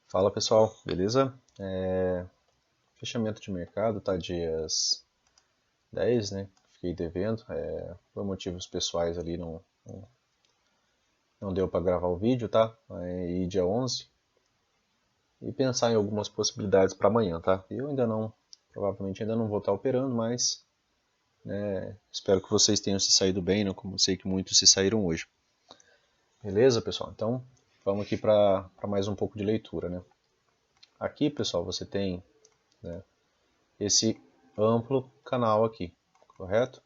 Fala pessoal, beleza? Fechamento de mercado tá dias 10, né? Fiquei devendo, por motivos pessoais ali não deu para gravar o vídeo, tá? Aí dia 11 e pensar em algumas possibilidades para amanhã, tá? Eu ainda não, provavelmente ainda não vou estar operando, mas espero que vocês tenham se saído bem, né? Como eu sei que muitos se saíram hoje. Beleza, pessoal? Então vamos aqui para mais um pouco de leitura, né? Aqui, pessoal, você tem, né, esse amplo canal aqui, correto?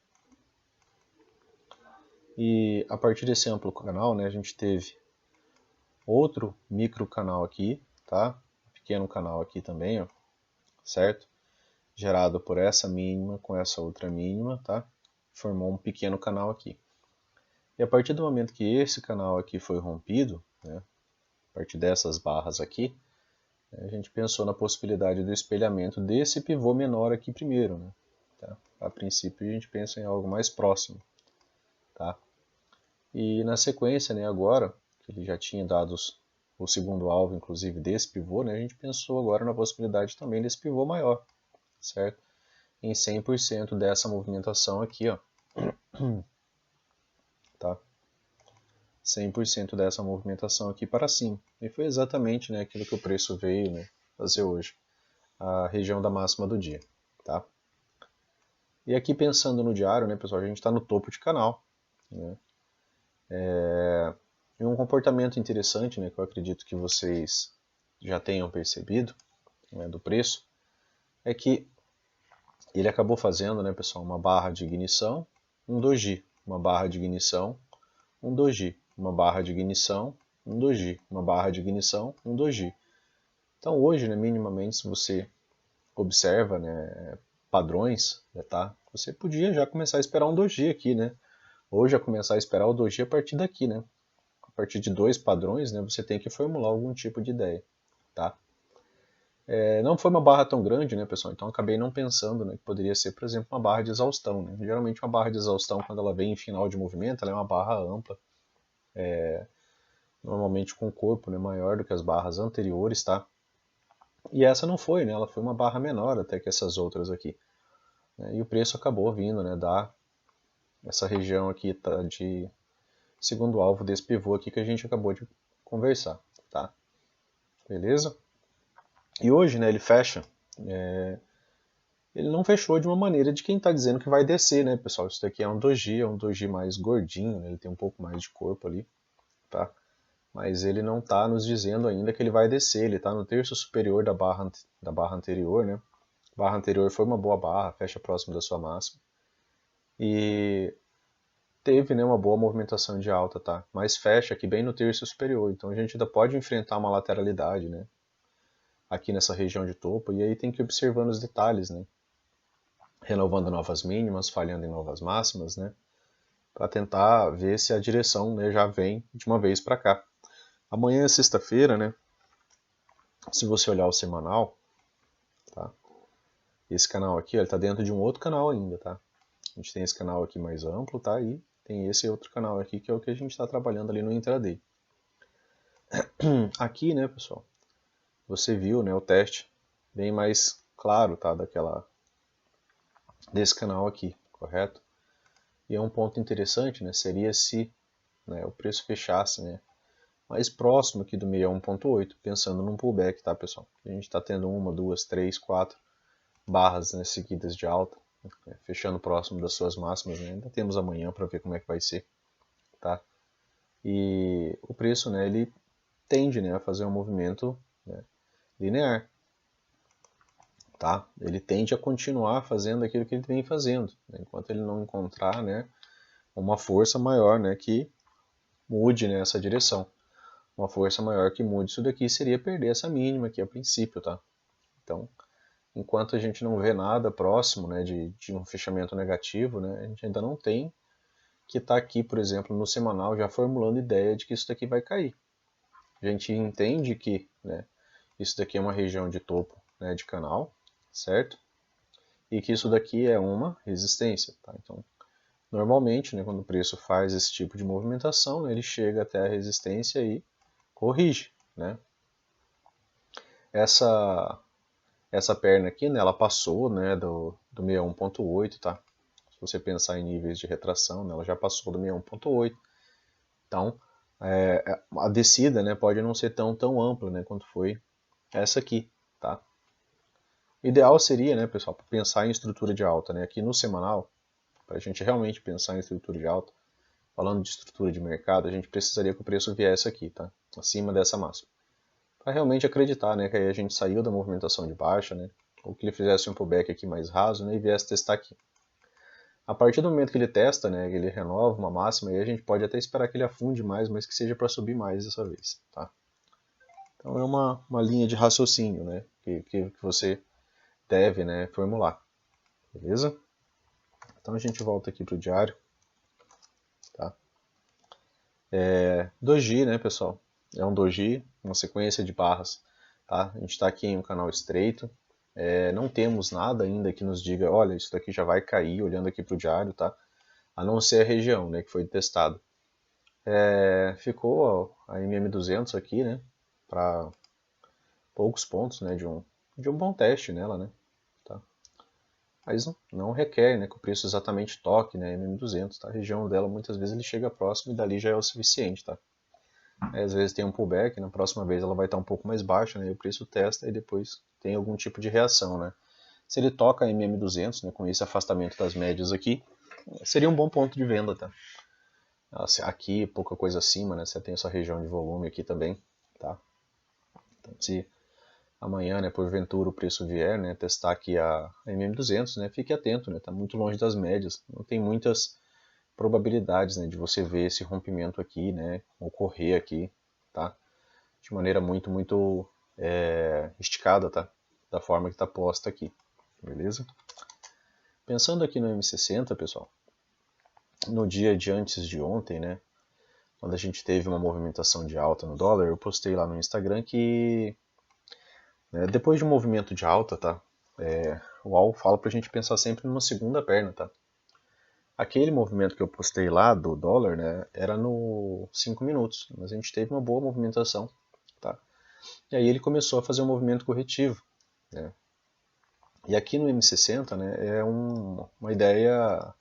E a partir desse amplo canal, né, a gente teve outro micro canal aqui, tá? Pequeno canal aqui também, ó, certo? Gerado por essa mínima com essa outra mínima, tá? Formou um pequeno canal aqui. E a partir do momento que esse canal aqui foi rompido, né, a partir dessas barras aqui, a gente pensou na possibilidade do espelhamento desse pivô menor aqui primeiro, né? Tá? A princípio a gente pensa em algo mais próximo, tá? E na sequência, né, agora, que ele já tinha dado o segundo alvo, inclusive, desse pivô, né, a gente pensou agora na possibilidade também desse pivô maior, certo? Em 100% dessa movimentação aqui, ó, tá? 100% dessa movimentação aqui para cima. E foi exatamente, né, aquilo que o preço veio, né, fazer hoje, a região da máxima do dia, tá? E aqui pensando no diário, né, pessoal, a gente está no topo de canal, né? E um comportamento interessante, né, que eu acredito que vocês já tenham percebido, né, do preço, é que ele acabou fazendo, né, pessoal, uma barra de ignição, um doji, uma barra de ignição, um doji, uma barra de ignição, um doji, uma barra de ignição, um doji. Então hoje, né, minimamente, se você observa, né, padrões, tá? Você podia já começar a esperar um doji aqui, né? Ou já começar a esperar o doji a partir daqui, né? A partir de dois padrões, né, você tem que formular algum tipo de ideia, tá? Não foi uma barra tão grande, né, pessoal? Então acabei não pensando, né, que poderia ser, por exemplo, uma barra de exaustão. Né? Geralmente uma barra de exaustão, quando ela vem em final de movimento, ela é uma barra ampla, normalmente com o corpo, né, maior do que as barras anteriores, tá? E essa não foi, né? Ela foi uma barra menor até que essas outras aqui. Né? E o preço acabou vindo, né, da essa região aqui tá, de segundo alvo desse pivô aqui que a gente acabou de conversar, tá? Beleza? E hoje, né, ele fecha. Ele não fechou de uma maneira de quem está dizendo que vai descer, né, pessoal? Isso daqui é um doji mais gordinho, né? Ele tem um pouco mais de corpo ali, tá? Mas ele não está nos dizendo ainda que ele vai descer, ele está no terço superior da barra anterior, né? A barra anterior foi uma boa barra, fecha próximo da sua máxima. E teve, né, uma boa movimentação de alta, tá? Mas fecha aqui bem no terço superior, então a gente ainda pode enfrentar uma lateralidade, né? Aqui nessa região de topo, e aí tem que ir observando os detalhes, né? Renovando novas mínimas, falhando em novas máximas, né? Para tentar ver se a direção, né, já vem de uma vez para cá. Amanhã é sexta-feira, né? Se você olhar o semanal, tá? Esse canal aqui, ó, ele tá dentro de um outro canal ainda, tá? A gente tem esse canal aqui mais amplo, tá? E tem esse outro canal aqui que é o que a gente está trabalhando ali no intraday. Aqui, né, pessoal? Você viu, né, o teste bem mais claro, tá? Desse canal aqui, correto? E é um ponto interessante, né? Seria se, né, o preço fechasse, né, mais próximo aqui do 61.8, pensando num pullback, tá, pessoal? A gente está tendo uma, duas, três, quatro barras, né, seguidas de alta, né, fechando próximo das suas máximas, né? Ainda temos amanhã para ver como é que vai ser, tá? E o preço, né, ele tende, né, a fazer um movimento, né, linear, tá? Ele tende a continuar fazendo aquilo que ele vem fazendo, né, enquanto ele não encontrar, né, uma força maior, né, que mude nessa direção. Uma força maior que mude isso daqui seria perder essa mínima aqui a princípio, tá? Então, enquanto a gente não vê nada próximo, né, de um fechamento negativo, né, a gente ainda não tem que estar aqui, por exemplo, no semanal já formulando ideia de que isso daqui vai cair. A gente entende que, né, isso daqui é uma região de topo, né, de canal, certo? E que isso daqui é uma resistência, tá? Então, normalmente, né, quando o preço faz esse tipo de movimentação, né, ele chega até a resistência e corrige, né? Essa, essa perna aqui, né, ela passou, né, do 61.8, tá? Se você pensar em níveis de retração, né, ela já passou do 61.8. Então, a descida, né, pode não ser tão ampla, né, quanto foi essa aqui, tá? O ideal seria, né, pessoal, pensar em estrutura de alta, né? Aqui no semanal, para a gente realmente pensar em estrutura de alta, falando de estrutura de mercado, a gente precisaria que o preço viesse aqui, tá? Acima dessa máxima. Para realmente acreditar, né, que aí a gente saiu da movimentação de baixa, né? Ou que ele fizesse um pullback aqui mais raso, né, e viesse testar aqui. A partir do momento que ele testa, né, que ele renova uma máxima, aí a gente pode até esperar que ele afunde mais, mas que seja para subir mais dessa vez, tá? Então é uma linha de raciocínio, né, que você deve, né, formular, beleza? Então a gente volta aqui para o diário, tá? Doji, né, pessoal? É um doji, uma sequência de barras, tá? A gente está aqui em um canal estreito, não temos nada ainda que nos diga, olha, isso daqui já vai cair, olhando aqui para o diário, tá? A não ser a região, né, que foi testado. Ficou a MM200 aqui, né, para poucos pontos, né, de um bom teste nela, né, tá? Mas não requer, né, que o preço exatamente toque, né, MM200, tá? A região dela muitas vezes ele chega próximo e dali já é o suficiente, tá? Aí, às vezes tem um pullback, na próxima vez ela vai estar um pouco mais baixa, né, e o preço testa e depois tem algum tipo de reação, né? Se ele toca em MM200, né, com esse afastamento das médias aqui, seria um bom ponto de venda, tá? Aqui, pouca coisa acima, né? Você tem essa região de volume aqui também, tá? Então, se amanhã, né, porventura o preço vier, né, testar aqui a MM200, né, fique atento, né? Tá muito longe das médias, não tem muitas probabilidades, né, de você ver esse rompimento aqui, né, ocorrer aqui, tá? De maneira muito esticada, tá? Da forma que está posta aqui, beleza? Pensando aqui no M60, pessoal, no dia de antes de ontem, né, quando a gente teve uma movimentação de alta no dólar, eu postei lá no Instagram que depois de um movimento de alta, tá? O Al fala pra gente pensar sempre numa segunda perna, tá? Aquele movimento que eu postei lá do dólar, né, era no 5 minutos, mas a gente teve uma boa movimentação, tá? E aí ele começou a fazer um movimento corretivo, né? E aqui no M60, né, uma ideia,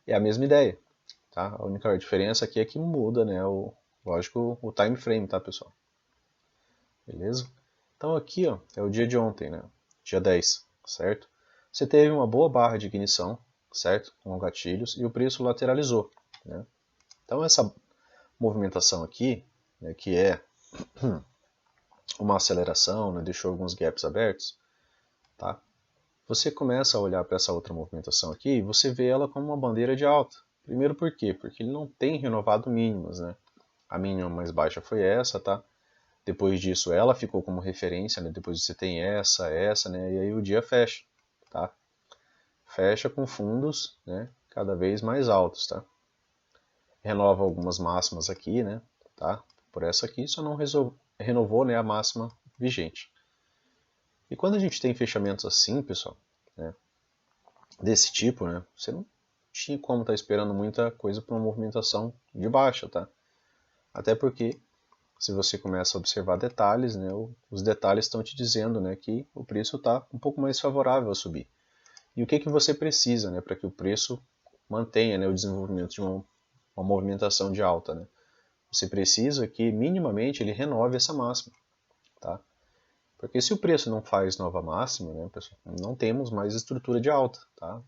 é a mesma ideia, tá? A única diferença aqui é que muda, né, lógico, o time frame, tá, pessoal? Beleza? Então aqui, ó, é o dia de ontem, né? Dia 10, certo? Você teve uma boa barra de ignição, certo? Com gatilhos e o preço lateralizou, né? Então essa movimentação aqui, né, que é uma aceleração, né, deixou alguns gaps abertos, tá? Você começa a olhar para essa outra movimentação aqui e você vê ela como uma bandeira de alta. Primeiro por quê? Porque ele não tem renovado mínimas, né? A mínima mais baixa foi essa, tá? Depois disso ela ficou como referência, né? Depois você tem essa, né? E aí o dia fecha, tá? Fecha com fundos, né? Cada vez mais altos, tá? Renova algumas máximas aqui, né? Tá? Por essa aqui só não renovou, né, a máxima vigente. E quando a gente tem fechamentos assim, pessoal, né, desse tipo, né, você não tinha como estar esperando muita coisa para uma movimentação de baixa, tá? Até porque se você começa a observar detalhes, né, os detalhes estão te dizendo, né, que o preço está um pouco mais favorável a subir. E o que você precisa, né, para que o preço mantenha, né, o desenvolvimento de uma movimentação de alta, né? Você precisa que minimamente ele renove essa máxima, tá? Porque se o preço não faz nova máxima, né, pessoal, não temos mais estrutura de alta, tá?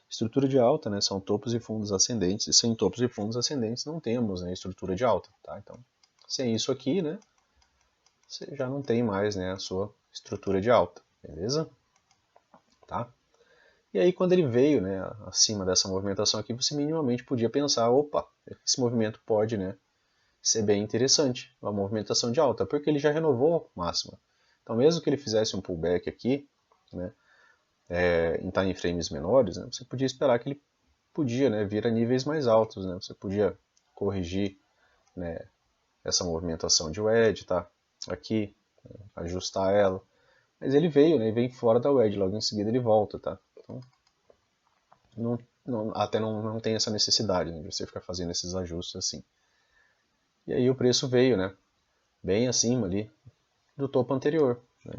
Estrutura de alta, né, são topos e fundos ascendentes, e sem topos e fundos ascendentes não temos, né, estrutura de alta, tá? Então, sem isso aqui, né, você já não tem mais, né, a sua estrutura de alta, beleza? Tá? E aí quando ele veio, né, acima dessa movimentação aqui, você minimamente podia pensar, opa, esse movimento pode, né, ser bem interessante, uma movimentação de alta, porque ele já renovou máxima. Então mesmo que ele fizesse um pullback aqui, né, em time frames menores, né, você podia esperar que ele podia, né, vir a níveis mais altos, né, você podia corrigir, né, essa movimentação de wedge, tá, aqui, né, ajustar ela, mas ele veio, né, e vem fora da wedge, logo em seguida ele volta, tá, então até não tem essa necessidade, né, de você ficar fazendo esses ajustes assim. E aí o preço veio, né, bem acima ali, do topo anterior, né?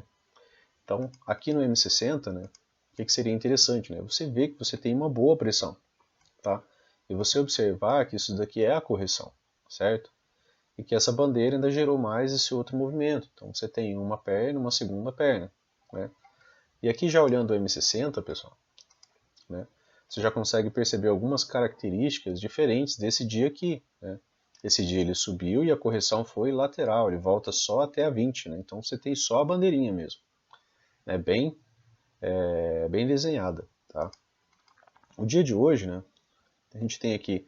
Então, aqui no M60, né, o que seria interessante, né? Você vê que você tem uma boa pressão, tá? E você observar que isso daqui é a correção, certo? E que essa bandeira ainda gerou mais esse outro movimento. Então você tem uma perna, uma segunda perna, né? E aqui já olhando o M60, pessoal, né, você já consegue perceber algumas características diferentes desse dia aqui, né? Esse dia ele subiu e a correção foi lateral, ele volta só até a 20, né? Então você tem só a bandeirinha mesmo, né? Bem desenhada, tá? O dia de hoje, né, a gente tem aqui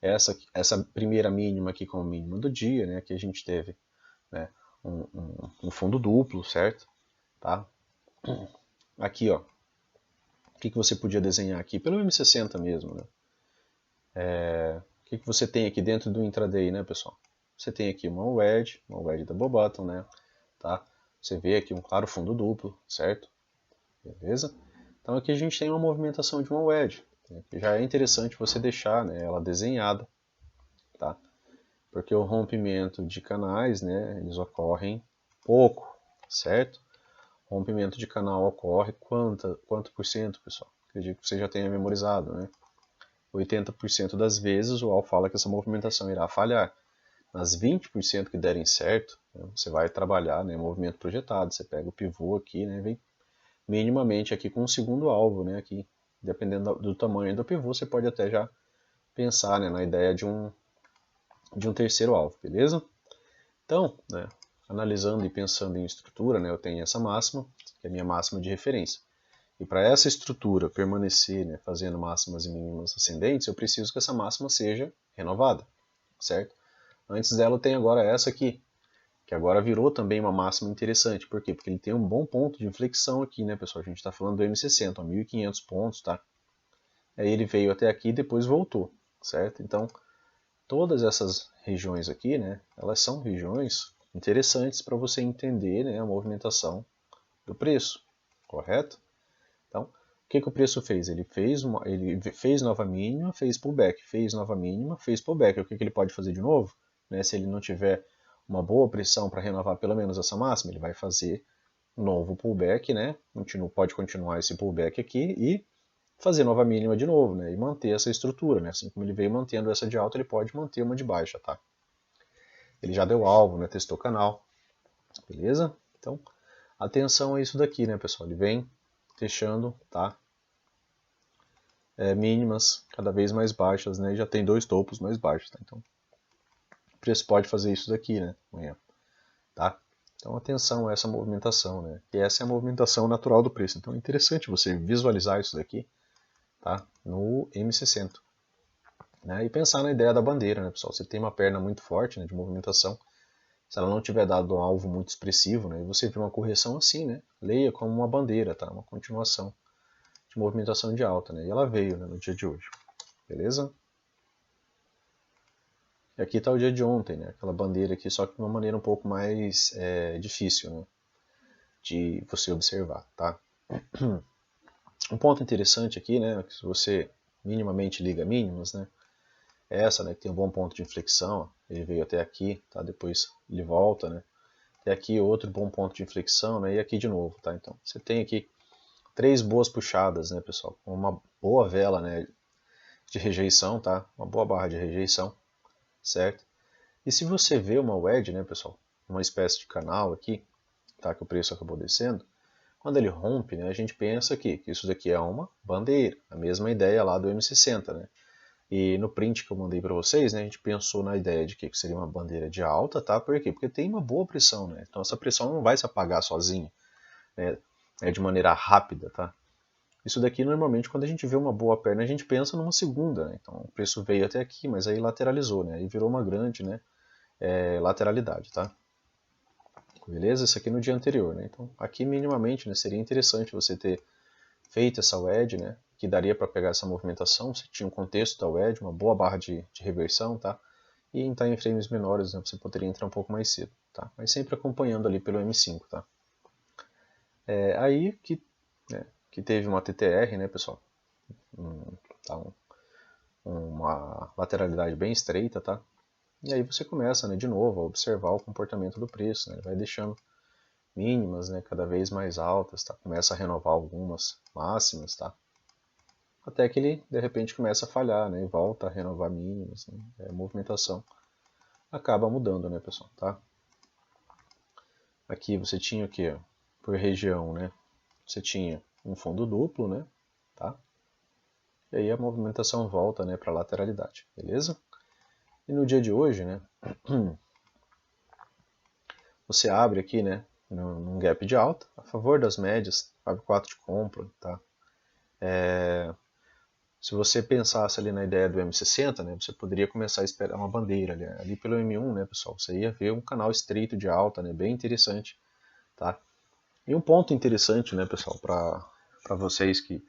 essa primeira mínima aqui como mínima do dia, né? Aqui a gente teve, né, um fundo duplo, certo? Tá? Aqui, ó, o que você podia desenhar aqui? Pelo M60 mesmo, né? O que você tem aqui dentro do intraday, né, pessoal? Você tem aqui uma wedge double bottom, né? Tá? Você vê aqui um claro fundo duplo, certo? Beleza? Então aqui a gente tem uma movimentação de uma wedge, né, que já é interessante você deixar, né, ela desenhada, tá? Porque o rompimento de canais, né, eles ocorrem pouco, certo? O rompimento de canal ocorre quanto por cento, pessoal? Acredito que você já tenha memorizado, né? 80% das vezes o AL fala que essa movimentação irá falhar. Nas 20% que derem certo, né, você vai trabalhar, né, movimento projetado. Você pega o pivô aqui, né, vem minimamente aqui com um segundo alvo, né, aqui. Dependendo do tamanho do pivô, você pode até já pensar, né, na ideia de um terceiro alvo, beleza? Então, né, analisando e pensando em estrutura, né, eu tenho essa máxima, que é a minha máxima de referência. E para essa estrutura permanecer, né, fazendo máximas e mínimas ascendentes, eu preciso que essa máxima seja renovada, certo? Antes dela eu tenho agora essa aqui, que agora virou também uma máxima interessante. Por quê? Porque ele tem um bom ponto de inflexão aqui, né, pessoal? A gente está falando do M60, 1.500 pontos, tá? Aí ele veio até aqui e depois voltou, certo? Então, todas essas regiões aqui, né, elas são regiões interessantes para você entender, né, a movimentação do preço, correto? Então, o que o preço fez? Ele fez nova mínima, fez pullback, fez nova mínima, fez pullback. O que ele pode fazer de novo? Né, se ele não tiver uma boa pressão para renovar pelo menos essa máxima, ele vai fazer um novo pullback, né? Pode continuar esse pullback aqui e fazer nova mínima de novo, né? E manter essa estrutura, né? Assim como ele veio mantendo essa de alta, ele pode manter uma de baixa, tá? Ele já deu alvo, né? Testou canal, beleza? Então, atenção a isso daqui, né, pessoal? Ele vem fechando, tá? Mínimas cada vez mais baixas, né? E já tem dois topos mais baixos, tá? Então, o preço pode fazer isso daqui, né? Amanhã, tá? Então, atenção a essa movimentação, né? E essa é a movimentação natural do preço. Então, é interessante você visualizar isso daqui, tá? No M60. Né? E pensar na ideia da bandeira, né, pessoal? Você tem uma perna muito forte, né, de movimentação. Se ela não tiver dado um alvo muito expressivo, né, e você vê uma correção assim, né? Leia como uma bandeira, tá? Uma continuação de movimentação de alta, né? E ela veio, né, no dia de hoje, beleza? E aqui está o dia de ontem, né? Aquela bandeira aqui, só que de uma maneira um pouco mais difícil, né, de você observar, tá? Um ponto interessante aqui, né, que se você minimamente liga mínimas, né, é essa, né, que tem um bom ponto de inflexão, ó, ele veio até aqui, tá? Depois ele volta, né? Até aqui outro bom ponto de inflexão, né? E aqui de novo, tá? Então você tem aqui três boas puxadas, né, pessoal? Uma boa vela, né, de rejeição, tá? Uma boa barra de rejeição, certo? E se você vê uma wedge, né, pessoal, uma espécie de canal aqui, tá, que o preço acabou descendo, quando ele rompe, né, a gente pensa que isso daqui é uma bandeira, a mesma ideia lá do M60, né? E no print que eu mandei para vocês, né, a gente pensou na ideia de que seria uma bandeira de alta, tá? Por quê? Porque tem uma boa pressão, né? Então essa pressão não vai se apagar sozinha, né, de maneira rápida, tá? Isso daqui normalmente quando a gente vê uma boa perna a gente pensa numa segunda, né? Então o preço veio até aqui, mas aí lateralizou, né? Aí virou uma grande, né, lateralidade, tá? Beleza? Isso aqui no dia anterior, né? Então aqui minimamente, né, seria interessante você ter feito essa wedge, né, que daria para pegar essa movimentação, você tinha um contexto da wedge, uma boa barra de reversão, tá? E em time frames menores, né, você poderia entrar um pouco mais cedo, tá? Mas sempre acompanhando ali pelo M5, tá? Aí que teve uma TTR, né, pessoal? Tá, uma lateralidade bem estreita, tá? E aí você começa, né, de novo a observar o comportamento do preço, né? Ele vai deixando mínimas, né, cada vez mais altas, tá? Começa a renovar algumas máximas, tá? Até que ele de repente começa a falhar, né, e volta a renovar mínimas, né? A movimentação acaba mudando, né, pessoal, tá? Aqui você tinha o que? Por região, né? Você tinha um fundo duplo, né? Tá? E aí a movimentação volta, né, para a lateralidade, beleza? E no dia de hoje, né, você abre aqui, né, num gap de alta, a favor das médias, abre 4 de compra, tá? Se você pensasse ali na ideia do M60, né, você poderia começar a esperar uma bandeira ali pelo M1, né, pessoal? Você ia ver um canal estreito de alta, né, bem interessante, tá? E um ponto interessante, né, pessoal, para vocês que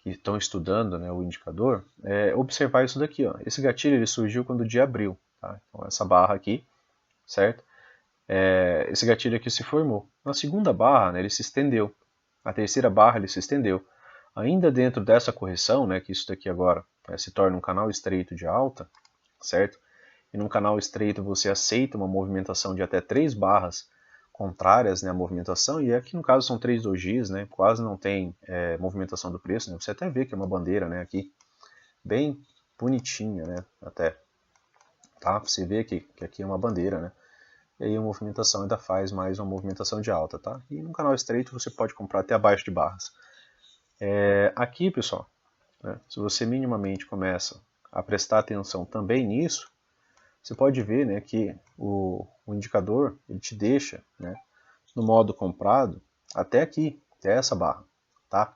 estão estudando, né, o indicador, é observar isso daqui, ó. Esse gatilho ele surgiu quando o dia abriu, tá? Então essa barra aqui, certo? Esse gatilho aqui se formou. Na segunda barra, né, ele se estendeu. Na terceira barra ele se estendeu. Ainda dentro dessa correção, né, que isso daqui agora se torna um canal estreito de alta, certo? E num canal estreito você aceita uma movimentação de até 3 barras contrárias, né, à movimentação, e aqui no caso são 3 dojis, né, quase não tem movimentação do preço, né, você até vê que é uma bandeira, né, aqui, bem bonitinha, né, até, tá? Você vê que aqui é uma bandeira, né, e aí a movimentação ainda faz mais uma movimentação de alta, tá? E no canal estreito você pode comprar até abaixo de barras. Aqui, pessoal, né, se você minimamente começa a prestar atenção também nisso, você pode ver, né, que o indicador ele te deixa, né, no modo comprado até aqui, até essa barra, tá?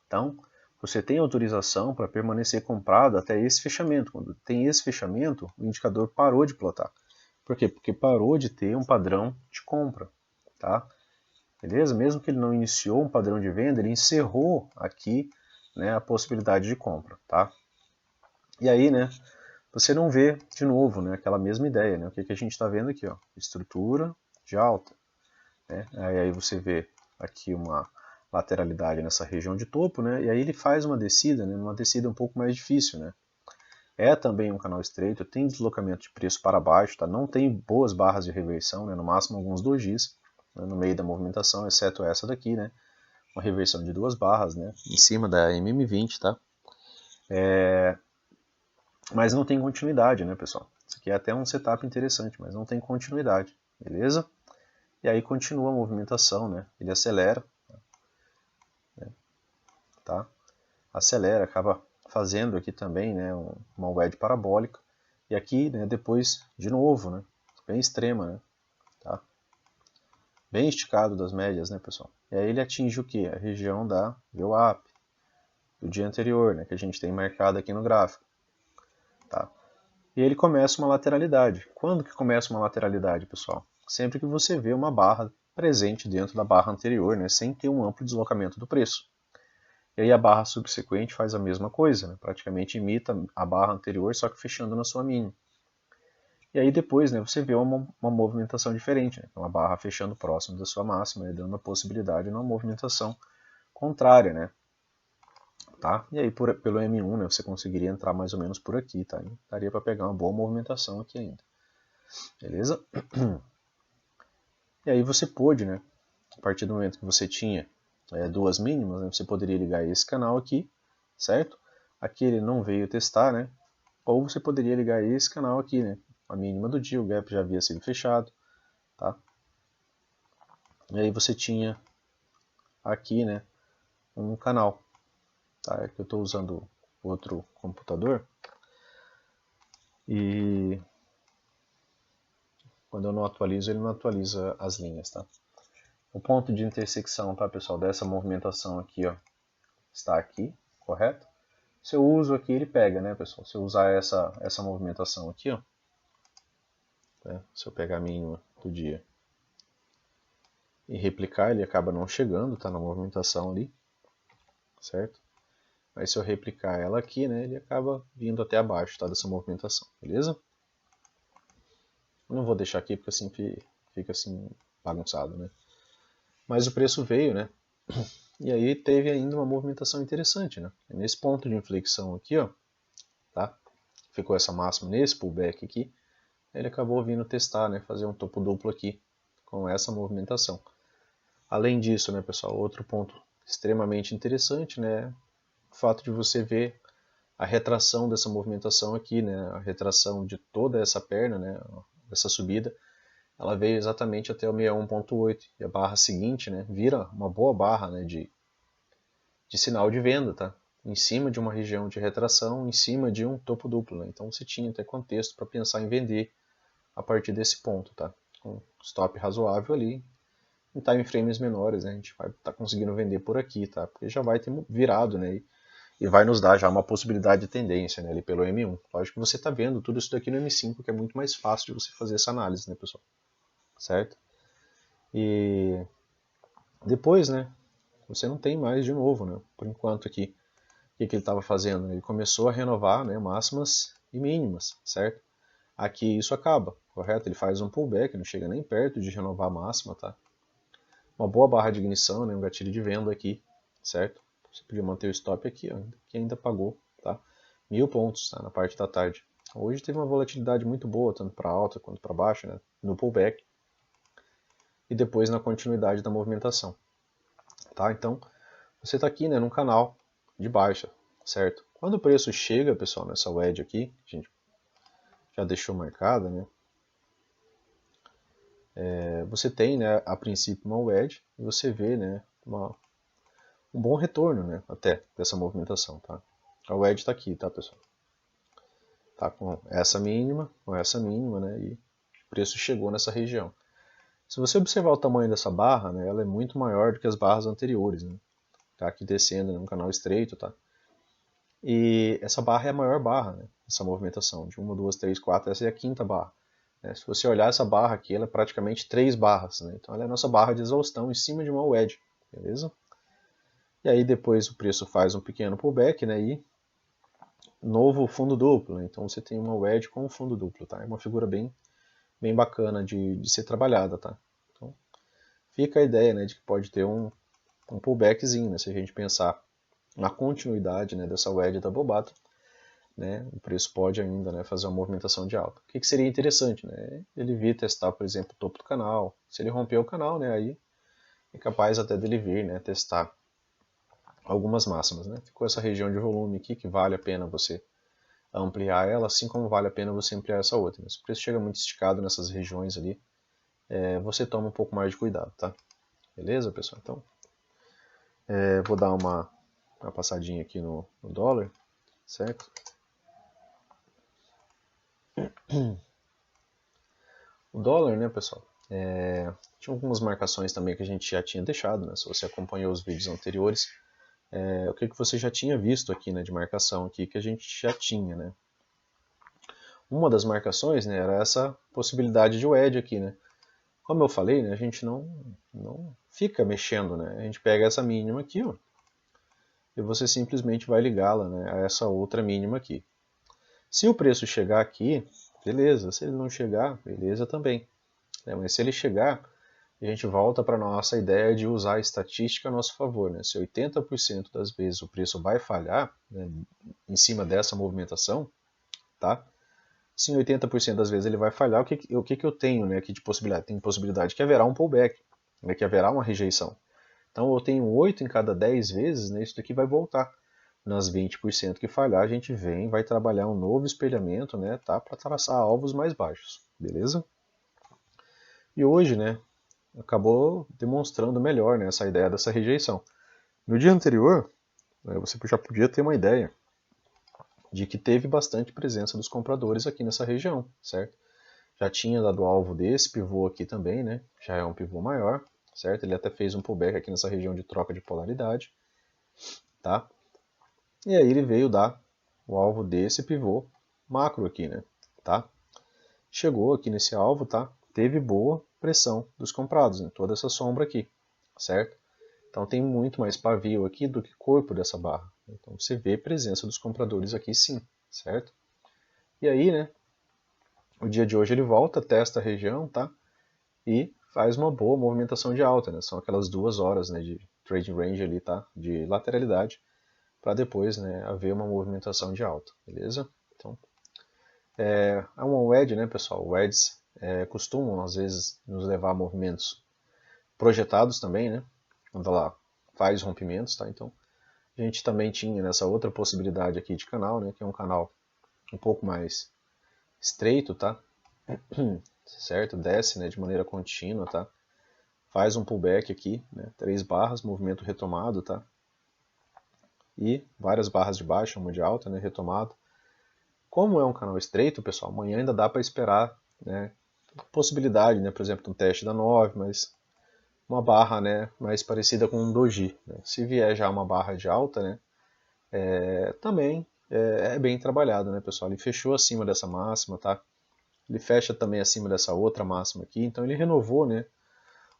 Então, você tem autorização para permanecer comprado até esse fechamento. Quando tem esse fechamento, o indicador parou de plotar. Por quê? Porque parou de ter um padrão de compra, tá? Beleza? Mesmo que ele não iniciou um padrão de venda, ele encerrou aqui, né, a possibilidade de compra, tá? E aí, né, você não vê de novo, né, aquela mesma ideia, né? O que a gente está vendo aqui, ó, estrutura de alta, né? Aí você vê aqui uma lateralidade nessa região de topo, né? E aí ele faz uma descida, né? Uma descida um pouco mais difícil, né? É também um canal estreito, tem deslocamento de preço para baixo, tá? Não tem boas barras de reversão, né? No máximo alguns dojis, né? No meio da movimentação, exceto essa daqui, né? Uma reversão de 2 barras, né? Em cima da MM20, tá? Mas não tem continuidade, né, pessoal? Isso aqui é até um setup interessante, mas não tem continuidade, beleza? E aí continua a movimentação, né? Ele acelera, tá? Acelera, acaba fazendo aqui também, né, uma wedge parabólica. E aqui, né, depois, de novo, né? Bem extrema, né? Tá? Bem esticado das médias, né, pessoal? E aí ele atinge o que? A região da VWAP, do dia anterior, né, que a gente tem marcado aqui no gráfico, tá? E ele começa uma lateralidade. Quando que começa uma lateralidade, pessoal? Sempre que você vê uma barra presente dentro da barra anterior, né, sem ter um amplo deslocamento do preço. E aí a barra subsequente faz a mesma coisa, né, praticamente imita a barra anterior, só que fechando na sua mínima. E aí depois, né, você vê uma movimentação diferente, né, uma barra fechando próximo da sua máxima, né, dando a possibilidade de uma movimentação contrária, né? Tá? E aí pelo M1, né, você conseguiria entrar mais ou menos por aqui, tá? E daria para pegar uma boa movimentação aqui ainda. Beleza? E aí você pôde, né, a partir do momento que você tinha duas mínimas, né, você poderia ligar esse canal aqui, certo? Aqui ele não veio testar, né? Ou você poderia ligar esse canal aqui, né? A mínima do dia, o gap já havia sido fechado, tá? E aí você tinha aqui, né, um canal, tá? É que eu estou usando outro computador e quando eu não atualizo, ele não atualiza as linhas, tá? O ponto de intersecção, tá, pessoal, dessa movimentação aqui, ó, está aqui, correto? Se eu uso aqui, ele pega, né, pessoal? Se eu usar essa movimentação aqui, ó, né, se eu pegar a mínima do dia e replicar, ele acaba não chegando, tá na movimentação ali, certo? Mas se eu replicar ela aqui, né, ele acaba vindo até abaixo, tá, dessa movimentação, beleza? Eu não vou deixar aqui porque assim fica assim bagunçado, né? Mas o preço veio, né? E aí teve ainda uma movimentação interessante, né? Nesse ponto de inflexão aqui, ó, tá? Ficou essa máxima nesse pullback aqui, ele acabou vindo testar, né? Fazer um topo duplo aqui com essa movimentação. Além disso, né, pessoal, outro ponto extremamente interessante, né, o fato de você ver a retração dessa movimentação aqui, né, a retração de toda essa perna, né, essa subida, ela veio exatamente até o 61.8 e a barra seguinte, né, vira uma boa barra, né, de sinal de venda, tá? Em cima de uma região de retração, em cima de um topo duplo, né? Então você tinha até contexto para pensar em vender a partir desse ponto, tá? Com stop razoável ali, em time frames menores, né? A gente vai estar conseguindo vender por aqui, tá? Porque já vai ter virado, né? E vai nos dar já uma possibilidade de tendência, né? Ali pelo M1. Lógico que você está vendo tudo isso daqui no M5, que é muito mais fácil de você fazer essa análise, né, pessoal? Certo? E depois, né? Você não tem mais de novo, né? Por enquanto aqui, o que ele estava fazendo? Ele começou a renovar, né, máximas e mínimas, certo? Aqui isso acaba, correto? Ele faz um pullback, não chega nem perto de renovar a máxima, tá? Uma boa barra de ignição, né, um gatilho de venda aqui, certo? Você podia manter o stop aqui, ó, que ainda pagou, tá? 1000 pontos, tá? Na parte da tarde. Hoje teve uma volatilidade muito boa, tanto para alta quanto para baixa, né? No pullback e depois na continuidade da movimentação, tá? Então, você está aqui, né, num canal de baixa, certo? Quando o preço chega, pessoal, nessa wedge aqui, a gente já deixou marcada, né? Você tem, né, a princípio uma wedge e você vê, né, um bom retorno, né, até dessa movimentação, tá? A wedge está aqui, tá, pessoal? Tá com essa mínima, né, e o preço chegou nessa região. Se você observar o tamanho dessa barra, né, ela é muito maior do que as barras anteriores, né? Tá aqui descendo, né, um canal estreito, tá? E essa barra é a maior barra, né? Essa movimentação de 1, 2, 3, 4, essa é a quinta barra. Né? Se você olhar essa barra aqui, ela é praticamente 3 barras, né? Então ela é a nossa barra de exaustão em cima de uma wedge, beleza? E aí depois o preço faz um pequeno pullback, né? E novo fundo duplo, né? Então você tem uma wedge com um fundo duplo, tá? É uma figura bem bacana de ser trabalhada, tá? Então fica a ideia, né, de que pode ter um pullbackzinho, né? Se a gente pensar na continuidade, né, dessa wedge da Bobata, né, o preço pode ainda, né, fazer uma movimentação de alta. O que seria interessante? Né? Ele vir testar, por exemplo, o topo do canal. Se ele romper o canal, né, aí é capaz até dele vir, né, testar algumas máximas. Né? Ficou essa região de volume aqui que vale a pena você ampliar ela, assim como vale a pena você ampliar essa outra. Né? Se o preço chega muito esticado nessas regiões ali, você toma um pouco mais de cuidado, tá? Beleza, pessoal? Então, vou dar uma passadinha aqui no dólar, certo? O dólar, né, pessoal, tinha algumas marcações também que a gente já tinha deixado, né? Se você acompanhou os vídeos anteriores, o que você já tinha visto aqui, né, de marcação aqui que a gente já tinha, né? Uma das marcações, né, era essa possibilidade de wedge aqui, né? Como eu falei, né, a gente não fica mexendo, né? A gente pega essa mínima aqui, ó, e você simplesmente vai ligá-la, né, a essa outra mínima aqui. Se o preço chegar aqui, beleza. Se ele não chegar, beleza também. Mas se ele chegar, a gente volta para a nossa ideia de usar a estatística a nosso favor. Né? Se 80% das vezes o preço vai falhar, né, em cima dessa movimentação, tá? Se em 80% das vezes ele vai falhar, o que eu tenho, né, aqui de possibilidade? Tem possibilidade que haverá um pullback, né, que haverá uma rejeição. Então eu tenho 8 em cada 10 vezes, né, isso daqui vai voltar. Nas 20% que falhar, a gente vai trabalhar um novo espelhamento, né, tá, para traçar alvos mais baixos, beleza? E hoje, né, acabou demonstrando melhor, né, essa ideia dessa rejeição. No dia anterior, você já podia ter uma ideia de que teve bastante presença dos compradores aqui nessa região, certo? Já tinha dado alvo desse pivô aqui também, né? Já é um pivô maior, certo? Ele até fez um pullback aqui nessa região de troca de polaridade, tá? E aí ele veio dar o alvo desse pivô macro aqui, né? Tá? Chegou aqui nesse alvo, tá? Teve boa pressão dos comprados, né? Toda essa sombra aqui, certo? Então tem muito mais pavio aqui do que corpo dessa barra. Então você vê presença dos compradores aqui sim, certo? E aí, né? O dia de hoje ele volta, testa a região, tá? E faz uma boa movimentação de alta, né? São aquelas 2 horas, né, de trading range ali, tá? De lateralidade, para depois, né, haver uma movimentação de alta, beleza? Então, é uma wedge, né, pessoal? Wedges costumam, às vezes, nos levar a movimentos projetados também, né? Quando ela faz rompimentos, tá? Então a gente também tinha nessa outra possibilidade aqui de canal, né? Que é um canal um pouco mais estreito, tá? Certo? Desce, né? De maneira contínua, tá? Faz um pullback aqui, né? 3 barras, movimento retomado, tá? E várias barras de baixa, uma de alta, né? Retomado. Como é um canal estreito, pessoal, amanhã ainda dá para esperar, né? Possibilidade, né? Por exemplo, um teste da 9, mas uma barra, né, mais parecida com um doji. Né? Se vier já uma barra de alta, né, também é bem trabalhado, né, pessoal? Ele fechou acima dessa máxima, tá? Ele fecha também acima dessa outra máxima aqui, então ele renovou, né,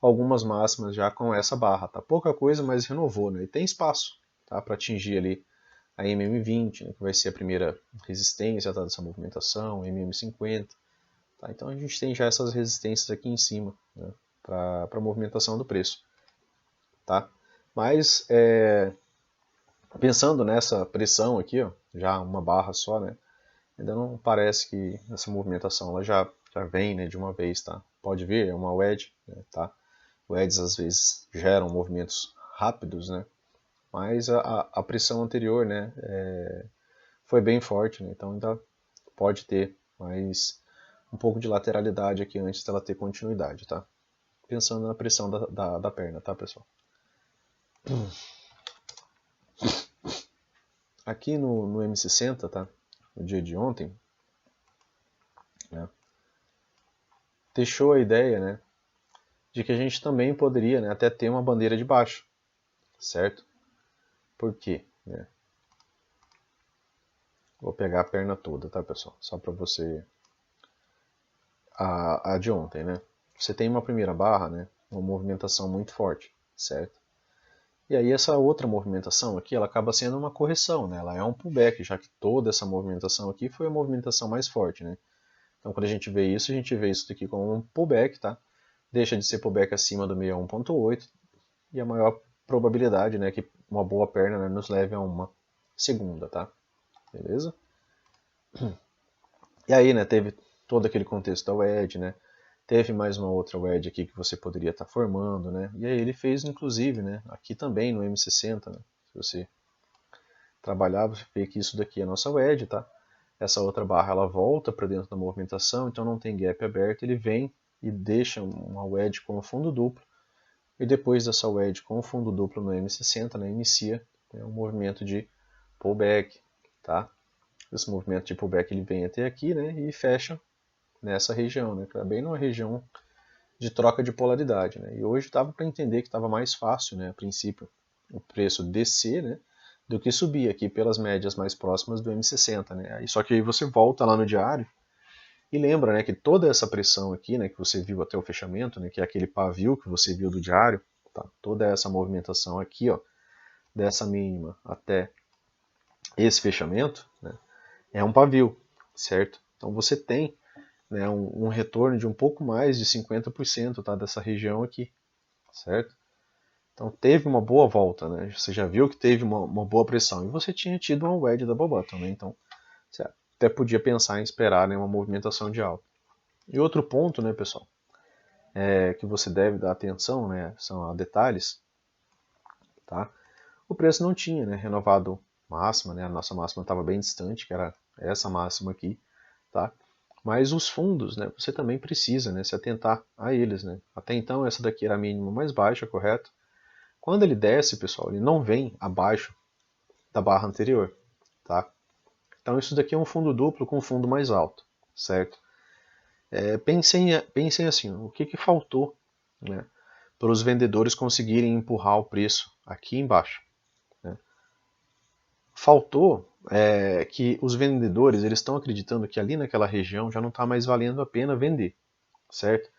algumas máximas já com essa barra, tá? Pouca coisa, mas renovou, né? E tem espaço, tá, para atingir ali a MM20, né, que vai ser a primeira resistência, tá, dessa movimentação, MM50, tá? Então a gente tem já essas resistências aqui em cima, né, para a movimentação do preço, tá? Mas pensando nessa pressão aqui, ó, já uma barra só, né? Ainda não parece que essa movimentação ela já vem, né, de uma vez, tá? Pode ver, é uma wedge, né, tá? Wedges às vezes geram movimentos rápidos, né? Mas a pressão anterior, né, foi bem forte, né? Então ainda pode ter mais um pouco de lateralidade aqui antes dela ter continuidade, tá? Pensando na pressão da perna, tá, pessoal? Aqui no M60, tá? No dia de ontem, né? Deixou a ideia, né, de que a gente também poderia, né, até ter uma bandeira de baixo, certo? Por quê? Né? Vou pegar a perna toda, tá, pessoal? Só para você... A de ontem, né? Você tem uma primeira barra, né, uma movimentação muito forte, certo? E aí essa outra movimentação aqui, ela acaba sendo uma correção, né? Ela é um pullback, já que toda essa movimentação aqui foi a movimentação mais forte, né? Então quando a gente vê isso daqui como um pullback, tá? Deixa de ser pullback acima do 61.8 e a maior probabilidade, né, que uma boa perna, né, nos leve a uma segunda, tá? Beleza? E aí, né, teve todo aquele contexto da wedge, né? Teve mais uma outra wedge aqui que você poderia estar formando, né? E aí ele fez, inclusive, né, aqui também no M60, né? Se você trabalhar, você vê que isso daqui é a nossa wedge, tá? Essa outra barra, ela volta para dentro da movimentação, então não tem gap aberto, ele vem e deixa uma wedge com fundo duplo, e depois dessa wedge com fundo duplo no M60, né, inicia, né, um movimento de pullback, tá? Esse movimento de pullback ele vem até aqui, né, e fecha nessa região, né, bem numa região de troca de polaridade, né? E hoje dava para entender que estava mais fácil, né, a princípio, o preço descer, né, do que subir aqui pelas médias mais próximas do M60, né? Só que aí você volta lá no diário e lembra, né, que toda essa pressão aqui, né, que você viu até o fechamento, né, que é aquele pavio que você viu do diário, tá? Toda essa movimentação aqui, ó, dessa mínima até esse fechamento, né, é um pavio, certo? Então você tem, né, um retorno de um pouco mais de 50%, tá, dessa região aqui, certo? Então teve uma boa volta, né? Você já viu que teve uma boa pressão e você tinha tido uma wedge double bottom, né? Então você até podia pensar em esperar, né, uma movimentação de alta. E outro ponto, né, pessoal, que você deve dar atenção, né, são a detalhes, tá? O preço não tinha, né, renovado máxima, né? A nossa máxima estava bem distante, que era essa máxima aqui, tá? Mas os fundos, né, você também precisa, né, se atentar a eles, né? Até então essa daqui era a mínima mais baixa, correto? Quando ele desce, pessoal, ele não vem abaixo da barra anterior, tá? Então isso daqui é um fundo duplo com um fundo mais alto, certo? Pensem assim, o que faltou, né, para os vendedores conseguirem empurrar o preço aqui embaixo, né? Faltou que os vendedores eles estão acreditando que ali naquela região já não está mais valendo a pena vender, certo?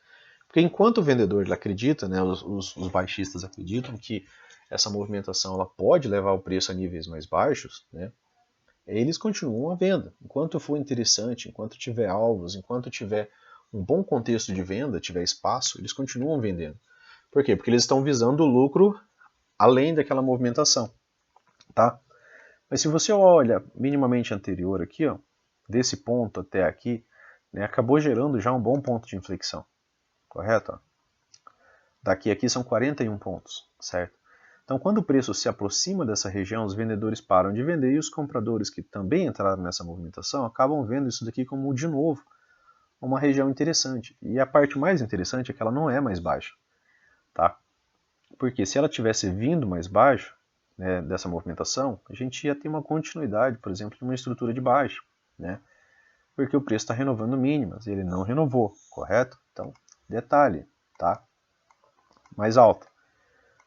Porque enquanto o vendedor ele acredita, né, os baixistas acreditam que essa movimentação ela pode levar o preço a níveis mais baixos, né, eles continuam à venda. Enquanto for interessante, enquanto tiver alvos, enquanto tiver um bom contexto de venda, tiver espaço, eles continuam vendendo. Por quê? Porque eles estão visando o lucro além daquela movimentação, tá? Mas se você olha minimamente anterior aqui, ó, desse ponto até aqui, né, acabou gerando já um bom ponto de inflexão, correto? Daqui a aqui são 41 pontos, certo? Então, quando o preço se aproxima dessa região, os vendedores param de vender e os compradores que também entraram nessa movimentação acabam vendo isso daqui como, de novo, uma região interessante. E a parte mais interessante é que ela não é mais baixa, tá? Porque se ela tivesse vindo mais baixo, né, dessa movimentação, a gente ia ter uma continuidade, por exemplo, de uma estrutura de baixa, né? Porque o preço está renovando mínimas, e ele não renovou, correto? Então, detalhe, tá? Mais alto.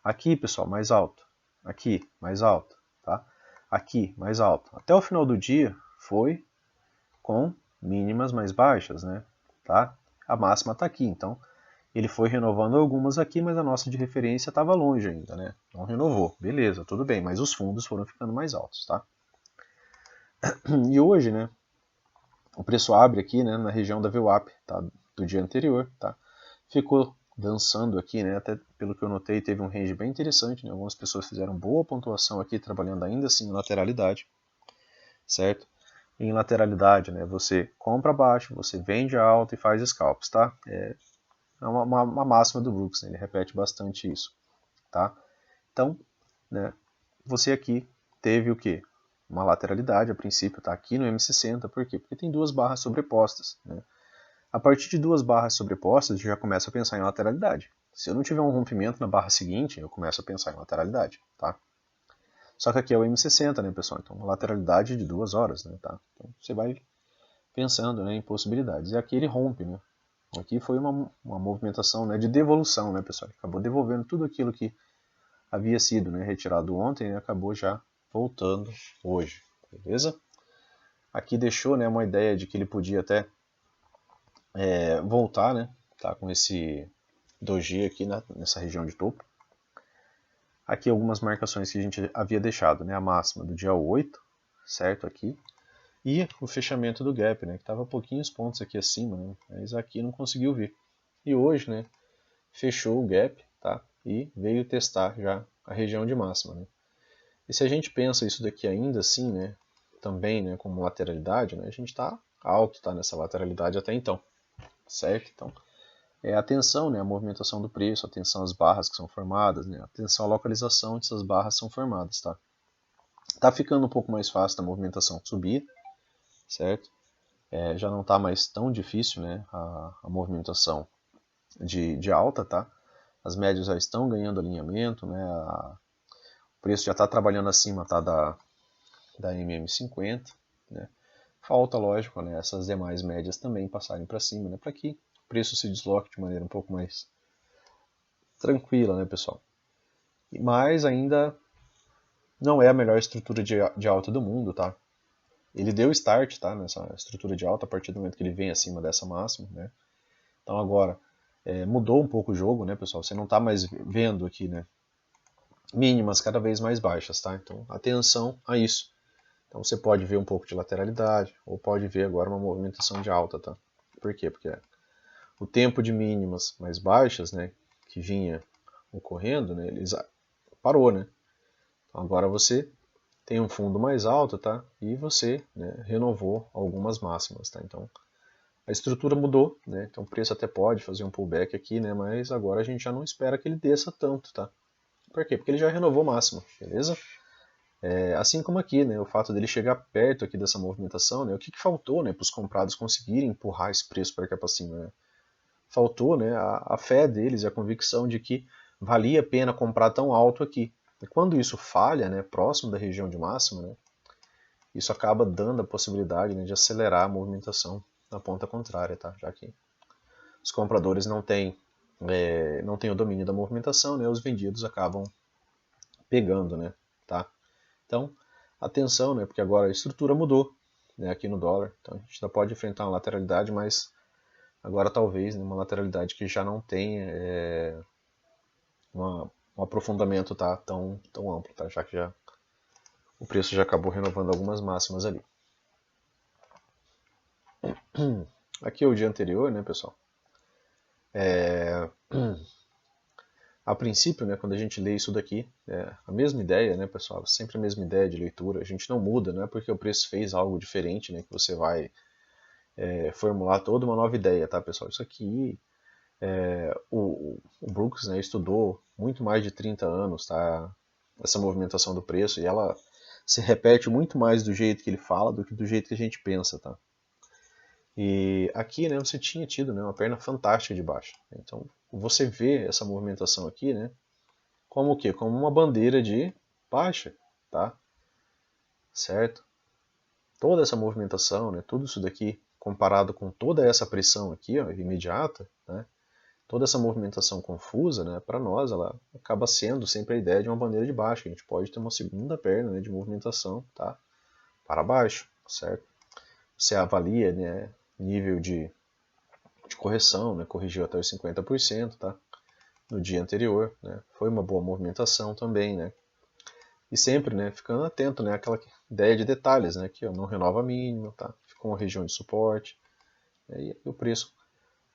Aqui, pessoal, mais alto. Aqui, mais alto, tá? Aqui, mais alto. Até o final do dia, foi com mínimas mais baixas, né? Tá? A máxima está aqui, então ele foi renovando algumas aqui, mas a nossa de referência estava longe ainda, né? Não renovou, beleza, tudo bem, mas os fundos foram ficando mais altos, tá? E hoje, né, o preço abre aqui, né, na região da VWAP, tá? Do dia anterior, tá? Ficou dançando aqui, né? Até pelo que eu notei, teve um range bem interessante, né? Algumas pessoas fizeram boa pontuação aqui, trabalhando ainda assim em lateralidade, certo? Em lateralidade, né, você compra baixo, você vende alto e faz scalps, tá? É uma máxima do Brooks, né? Ele repete bastante isso, tá? Então, né, você aqui teve o quê? Uma lateralidade a princípio, tá? Aqui no M60, por quê? Porque tem duas barras sobrepostas, né? A partir de duas barras sobrepostas, eu já começo a pensar em lateralidade. Se eu não tiver um rompimento na barra seguinte, eu começo a pensar em lateralidade, tá? Só que aqui é o M60, né, pessoal? Então, uma lateralidade de 2 horas, né, tá? Então, você vai pensando, né, em possibilidades. E aqui ele rompe, né? Aqui foi uma movimentação, né, de devolução, né, pessoal? Ele acabou devolvendo tudo aquilo que havia sido, né, retirado ontem e acabou já voltando hoje, beleza? Aqui deixou, né, uma ideia de que ele podia até voltar, né, tá, com esse doji aqui nessa região de topo. Aqui algumas marcações que a gente havia deixado, né, a máxima do dia 8, certo, aqui, e o fechamento do gap, né, que estava pouquinhos pontos aqui acima, né, mas aqui não conseguiu vir. E hoje, né, fechou o gap, tá, e veio testar já a região de máxima, né. E se a gente pensa isso daqui ainda assim, né, também, né, como lateralidade, né, a gente está alto, tá, nessa lateralidade até então, certo? Então, atenção, né, a movimentação do preço, atenção às barras que são formadas, né, atenção à localização onde essas barras são formadas, tá? Tá ficando um pouco mais fácil a movimentação subir, certo? Já não está mais tão difícil, né, a movimentação de alta, tá? As médias já estão ganhando alinhamento, né? O preço já está trabalhando acima, tá, da MM50, né? Falta, lógico, né, essas demais médias também passarem para cima, né, para que o preço se desloque de maneira um pouco mais tranquila, né, pessoal? Mas ainda não é a melhor estrutura de alta do mundo, tá? Ele deu start, tá, nessa estrutura de alta a partir do momento que ele vem acima dessa máxima, né? Então agora mudou um pouco o jogo, né, pessoal? Você não está mais vendo aqui, né, mínimas cada vez mais baixas, tá? Então atenção a isso. Então você pode ver um pouco de lateralidade ou pode ver agora uma movimentação de alta, tá? Por quê? Porque o tempo de mínimas mais baixas, né, que vinha ocorrendo, né, ele parou, né? Então agora você tem um fundo mais alto, tá? E você, né, renovou algumas máximas, tá? Então a estrutura mudou, né? Então o preço até pode fazer um pullback aqui, né? Mas agora a gente já não espera que ele desça tanto, tá? Por quê? Porque ele já renovou máxima, beleza? Assim como aqui, né? O fato dele chegar perto aqui dessa movimentação, né? O que faltou, né? Para os comprados conseguirem empurrar esse preço para cá para cima, né? Faltou, né? A fé deles e a convicção de que valia a pena comprar tão alto aqui. E quando isso falha, né? Próximo da região de máxima, né? Isso acaba dando a possibilidade, né, de acelerar a movimentação na ponta contrária, tá? Já que os compradores não têm o domínio da movimentação, né, os vendidos acabam pegando, né, tá? Então, atenção, né, porque agora a estrutura mudou, né, aqui no dólar, então a gente ainda pode enfrentar uma lateralidade, mas agora talvez, né, uma lateralidade que já não tem um aprofundamento, tá, tão amplo, tá? Já que o preço já acabou renovando algumas máximas ali. Aqui é o dia anterior, né, pessoal? A princípio, né, quando a gente lê isso daqui, a mesma ideia, né, pessoal? Sempre a mesma ideia de leitura. A gente não muda, não é porque o preço fez algo diferente, né, que você vai formular toda uma nova ideia, tá, pessoal? Isso aqui, o Brooks, né, estudou muito mais de 30 anos, tá, essa movimentação do preço, e ela se repete muito mais do jeito que ele fala do que do jeito que a gente pensa, tá? E aqui, né, você tinha tido, né, uma perna fantástica de baixa. Então, você vê essa movimentação aqui, né, como o quê? Como uma bandeira de baixa, tá? Certo? Toda essa movimentação, né, tudo isso daqui, comparado com toda essa pressão aqui, ó, imediata, né, toda essa movimentação confusa, né, para nós, ela acaba sendo sempre a ideia de uma bandeira de baixa. A gente pode ter uma segunda perna, né, de movimentação, tá, para baixo, certo? Você avalia, né, nível de correção, né, corrigiu até os 50%, tá, no dia anterior, né, foi uma boa movimentação também, né, e sempre, né, ficando atento, né, aquela ideia de detalhes, né, que não renova mínimo, tá, ficou uma região de suporte, e o preço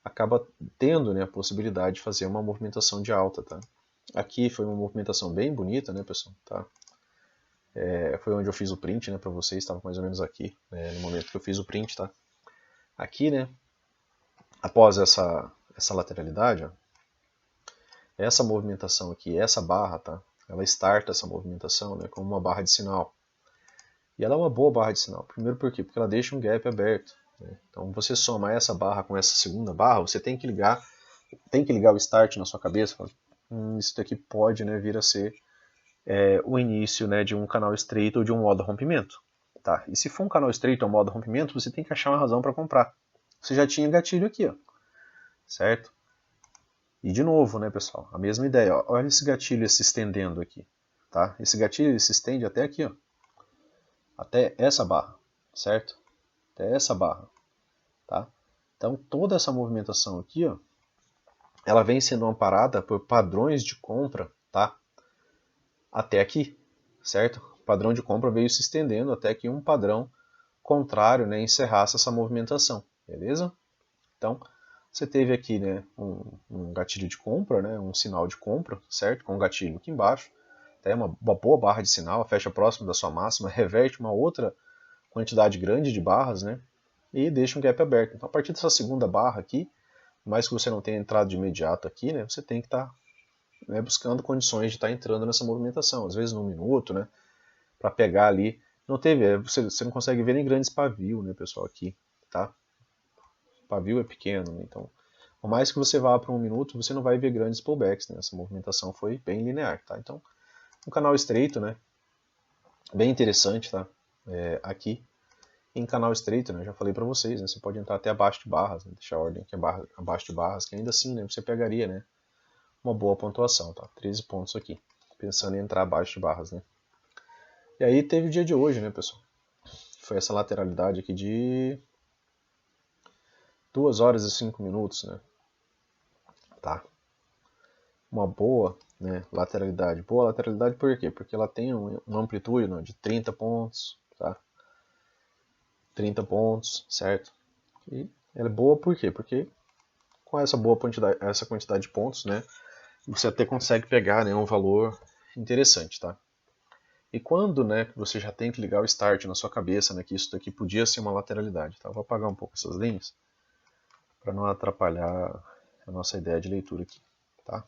acaba tendo, né, a possibilidade de fazer uma movimentação de alta, tá. Aqui foi uma movimentação bem bonita, né, pessoal, tá. Foi onde eu fiz o print, né, para vocês, estava mais ou menos aqui, né, no momento que eu fiz o print, tá. Aqui, né, após essa lateralidade, ó, essa movimentação aqui, essa barra, tá, ela starta essa movimentação, né, como uma barra de sinal. E ela é uma boa barra de sinal. Primeiro por quê? Porque ela deixa um gap aberto, né. Então você soma essa barra com essa segunda barra, você tem que ligar o start na sua cabeça, isso daqui pode, né, vir a ser o início, né, de um canal estreito ou de um modo rompimento. Tá? E se for um canal estreito ou um modo rompimento, você tem que achar uma razão para comprar. Você já tinha gatilho aqui, ó, certo? E de novo, né, pessoal, a mesma ideia. Ó, olha esse gatilho se estendendo aqui. Tá? Esse gatilho ele se estende até aqui, ó, até essa barra, certo? Até essa barra. Tá? Então toda essa movimentação aqui, ó, ela vem sendo amparada por padrões de compra, tá? Até aqui, certo? O padrão de compra veio se estendendo até que um padrão contrário, né, encerrasse essa movimentação, beleza? Então, você teve aqui, né, um gatilho de compra, né, um sinal de compra, certo? Com um gatilho aqui embaixo, até uma boa barra de sinal, fecha próximo da sua máxima, reverte uma outra quantidade grande de barras, né, e deixa um gap aberto. Então, a partir dessa segunda barra aqui, mais que você não tenha entrado de imediato aqui, né, você tem que estar buscando condições de estar entrando nessa movimentação, às vezes num minuto, né, para pegar ali. Não teve, você não consegue ver nem grandes pavio, né, pessoal, aqui, tá? O pavio é pequeno, né, então, por mais que você vá para um minuto, você não vai ver grandes pullbacks, né? Essa movimentação foi bem linear, tá? Então, um canal estreito, né, bem interessante, tá? Aqui, em canal estreito, né, já falei para vocês, né, você pode entrar até abaixo de barras, né, deixar a ordem aqui abaixo de barras, que ainda assim, né, você pegaria, né, uma boa pontuação, tá? 13 pontos aqui, pensando em entrar abaixo de barras, né? E aí teve o dia de hoje, né, pessoal? Foi essa lateralidade aqui de 2 horas e 5 minutos, né? Tá? Uma boa, né, lateralidade. Boa lateralidade por quê? Porque ela tem uma amplitude, né, de 30 pontos, tá? 30 pontos, certo? E ela é boa por quê? Porque com essa quantidade de pontos, né, você até consegue pegar, né, um valor interessante, tá? E quando, né, você já tem que ligar o start na sua cabeça, né, que isso daqui podia ser uma lateralidade, tá? Eu vou apagar um pouco essas linhas para não atrapalhar a nossa ideia de leitura aqui, tá?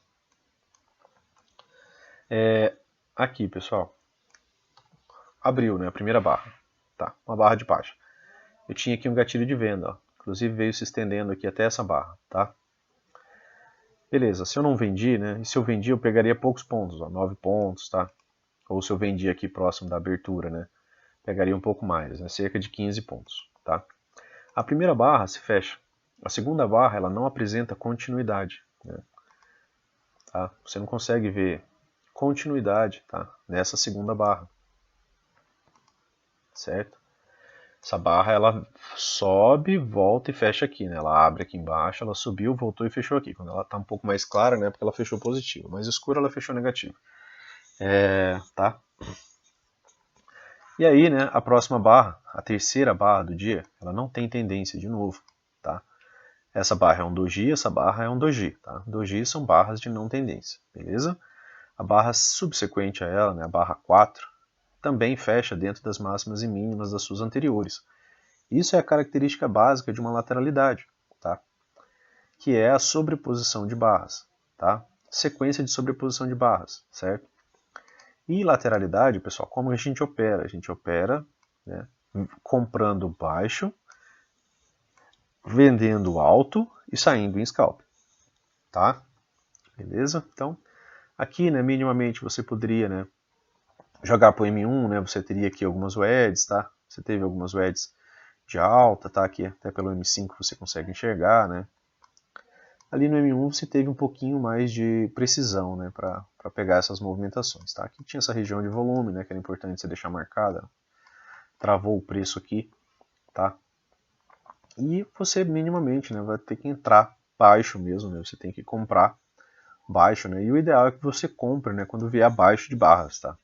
Aqui, pessoal, abriu, né, a primeira barra, tá? Uma barra de baixa. Eu tinha aqui um gatilho de venda, ó. Inclusive veio se estendendo aqui até essa barra, tá? Beleza, se eu não vendi, né, e se eu vendi eu pegaria poucos pontos, ó, 9 pontos, tá? Ou se eu vendi aqui próximo da abertura, né, pegaria um pouco mais, né, cerca de 15 pontos, tá? A primeira barra se fecha. A segunda barra ela não apresenta continuidade, né, tá? Você não consegue ver continuidade, tá, nessa segunda barra, certo? Essa barra ela sobe, volta e fecha aqui, né? Ela abre aqui embaixo, ela subiu, voltou e fechou aqui. Quando ela está um pouco mais clara, né? Porque ela fechou positivo. Mais escura, ela fechou negativo. Tá? E aí, né? A próxima barra, a terceira barra do dia, ela não tem tendência de novo, tá? Essa barra é um doji, essa barra é um doji, tá? Doji são barras de não tendência, beleza? A barra subsequente a ela, né? A barra 4, também fecha dentro das máximas e mínimas das suas anteriores. Isso é a característica básica de uma lateralidade, tá? Que é a sobreposição de barras. Tá? sequência de sobreposição de barras, certo? E lateralidade, pessoal, como a gente opera? A gente opera, né, comprando baixo, vendendo alto e saindo em scalp, tá? Beleza? Então, aqui, né, minimamente você poderia, né, jogar para o M1, né, você teria aqui algumas WEDs, tá? Você teve algumas WEDs de alta, tá? Aqui até pelo M5 você consegue enxergar, né? Ali no M1 você teve um pouquinho mais de precisão, né, para pegar essas movimentações, tá? Aqui tinha essa região de volume, né, que era importante você deixar marcada. Travou o preço aqui, tá? E você minimamente, né, vai ter que entrar baixo mesmo, né? Você tem que comprar baixo, né? E o ideal é que você compre, né, quando vier abaixo de barras, tá?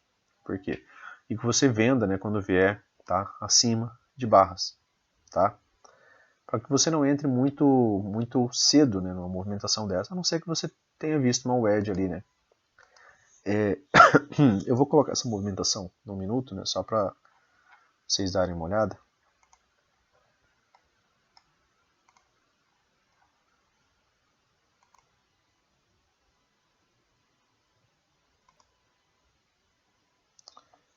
Por quê? E que você venda, né, quando vier, tá, acima de barras, tá? Para que você não entre muito cedo, né, numa movimentação dessa, a não ser que você tenha visto uma wedge ali, né? Eu vou colocar essa movimentação num minuto, né, só para vocês darem uma olhada.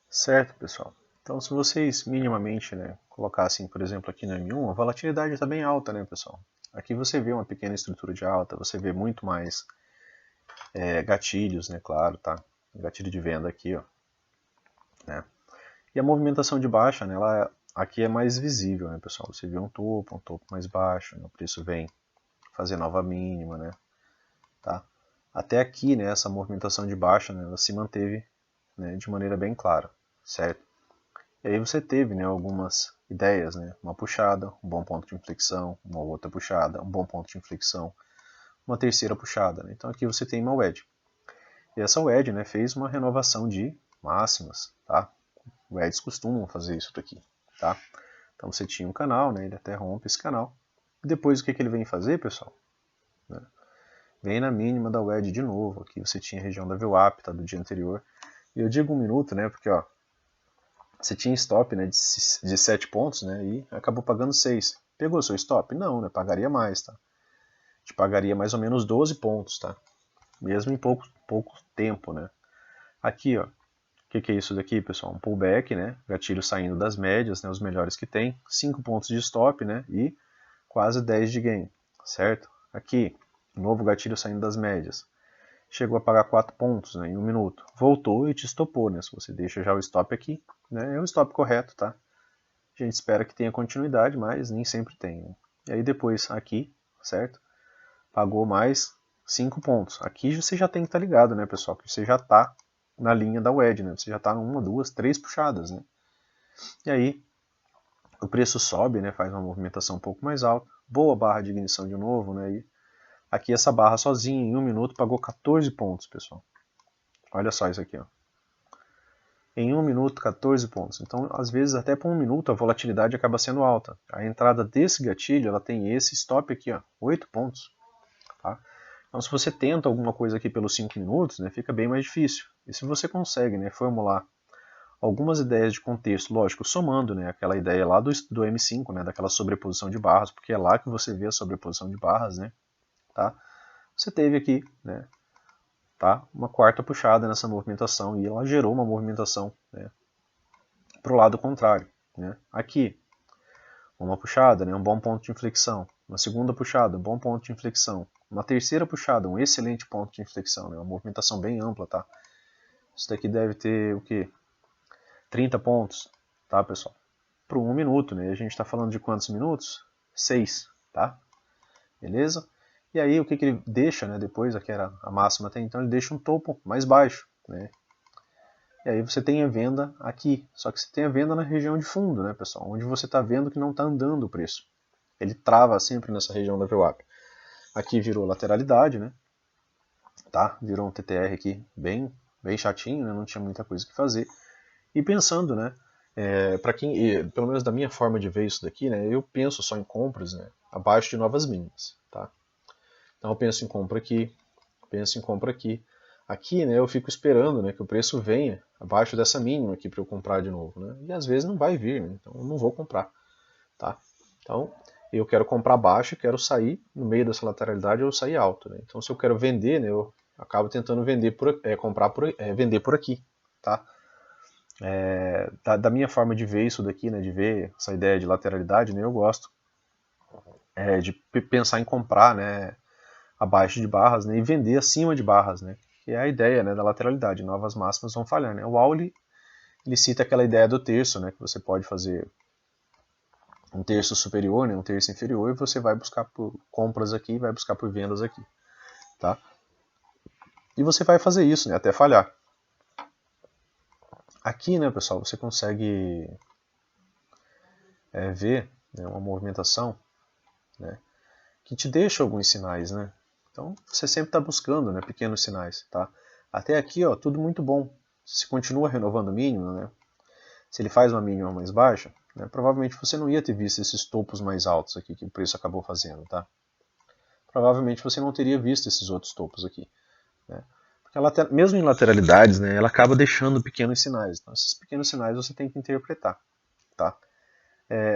Certo, pessoal? Então, se vocês minimamente, né, colocassem, por exemplo, aqui no M1, a volatilidade está bem alta, né, pessoal? Aqui você vê uma pequena estrutura de alta, você vê muito mais gatilhos, né, claro, tá? Gatilho de venda aqui, ó, né? E a movimentação de baixa, né, ela aqui é mais visível, né, pessoal? Você vê um topo mais baixo, né, o preço vem fazer nova mínima, né? Tá? Até aqui, né, essa movimentação de baixa, né, ela se manteve, né, de maneira bem clara, certo? E aí você teve, né, algumas ideias, né, uma puxada, um bom ponto de inflexão, uma outra puxada, um bom ponto de inflexão, uma terceira puxada, né? Então aqui você tem uma wedge. E essa wedge, né, fez uma renovação de máximas, tá? Wedges costumam fazer isso daqui, tá? Então você tinha um canal, né, ele até rompe esse canal. E depois o que ele vem fazer, pessoal? Né? Vem na mínima da wedge de novo. Aqui você tinha a região da VWAP, tá, do dia anterior. E eu digo um minuto, né, porque ó, você tinha stop, né, de 7 pontos, né, e acabou pagando 6. Pegou seu stop? Não, né, pagaria mais, tá? Te pagaria mais ou menos 12 pontos, tá? Mesmo em pouco tempo, né? Aqui, ó, o que é isso daqui, pessoal? Um pullback, né? Gatilho saindo das médias, né? Os melhores que tem. 5 pontos de stop, né? E quase 10 de gain, certo? Aqui, novo gatilho saindo das médias. Chegou a pagar 4 pontos, né, em um minuto. Voltou e te estopou, né? Se você deixa já o stop aqui, né? É o stop correto, tá? A gente espera que tenha continuidade, mas nem sempre tem, né? E aí depois aqui, certo? Pagou mais 5 pontos. Aqui você já tem que estar ligado, né, pessoal? Que você já está na linha da wedge, né? Você já está em 1, 2, 3 puxadas, né? E aí o preço sobe, né? Faz uma movimentação um pouco mais alta. Boa barra de ignição de novo, né? E aqui essa barra sozinha em um minuto pagou 14 pontos, pessoal. Olha só isso aqui, ó. Em um minuto, 14 pontos. Então, às vezes, até por um minuto, a volatilidade acaba sendo alta. A entrada desse gatilho, ela tem esse stop aqui, ó, 8 pontos. Tá? Então, se você tenta alguma coisa aqui pelos 5 minutos, né, fica bem mais difícil. E se você consegue, né, formular algumas ideias de contexto, lógico, somando, né, aquela ideia lá do M5, né, daquela sobreposição de barras, porque é lá que você vê a sobreposição de barras, né, tá? Você teve aqui, né, tá, uma quarta puxada nessa movimentação e ela gerou uma movimentação, né, para o lado contrário, né? Aqui, uma puxada, né, um bom ponto de inflexão. Uma segunda puxada, um bom ponto de inflexão. Uma terceira puxada, um excelente ponto de inflexão, né, uma movimentação bem ampla, tá? Isso daqui deve ter o quê? 30 pontos, tá, pessoal? Para um minuto, né? A gente está falando de quantos minutos? 6, tá? Beleza? E aí o que ele deixa, né? Depois, aqui era a máxima até então, ele deixa um topo mais baixo, né? E aí você tem a venda aqui, só que você tem a venda na região de fundo, né, pessoal? Onde você está vendo que não está andando o preço. Ele trava sempre nessa região da VWAP. Aqui virou lateralidade, né? Tá? Virou um TTR aqui bem chatinho, né? Não tinha muita coisa que fazer. E pensando, né? Para quem, pelo menos da minha forma de ver isso daqui, né? Eu penso só em compras, né? Abaixo de novas mínimas, tá? Então eu penso em compra aqui, penso em compra aqui. Aqui, né, eu fico esperando, né, que o preço venha abaixo dessa mínima aqui para eu comprar de novo, né? E às vezes não vai vir, né? Então eu não vou comprar, tá? Então eu quero comprar baixo, quero sair no meio dessa lateralidade ou sair alto, né? Então se eu quero vender, né, acabo tentando vender vender por aqui, tá? Da minha forma de ver isso daqui, né, de ver essa ideia de lateralidade, né, eu gosto de pensar em comprar, né, abaixo de barras, né, e vender acima de barras, né, que é a ideia, né, da lateralidade. Novas máximas vão falhar, né. O Auli, ele cita aquela ideia do terço, né, que você pode fazer um terço superior, né, um terço inferior, e você vai buscar por compras aqui, vai buscar por vendas aqui, tá? E você vai fazer isso, né, até falhar. Aqui, né, pessoal, você consegue ver, né, uma movimentação, né, que te deixa alguns sinais, né? Então você sempre está buscando, né, pequenos sinais, tá? Até aqui, ó, tudo muito bom. Se continua renovando o mínimo, né? Se ele faz uma mínima mais baixa, né, provavelmente você não ia ter visto esses topos mais altos aqui que o preço acabou fazendo, tá? Provavelmente você não teria visto esses outros topos aqui, né? Porque mesmo em lateralidades, né, ela acaba deixando pequenos sinais. Então esses pequenos sinais você tem que interpretar, tá?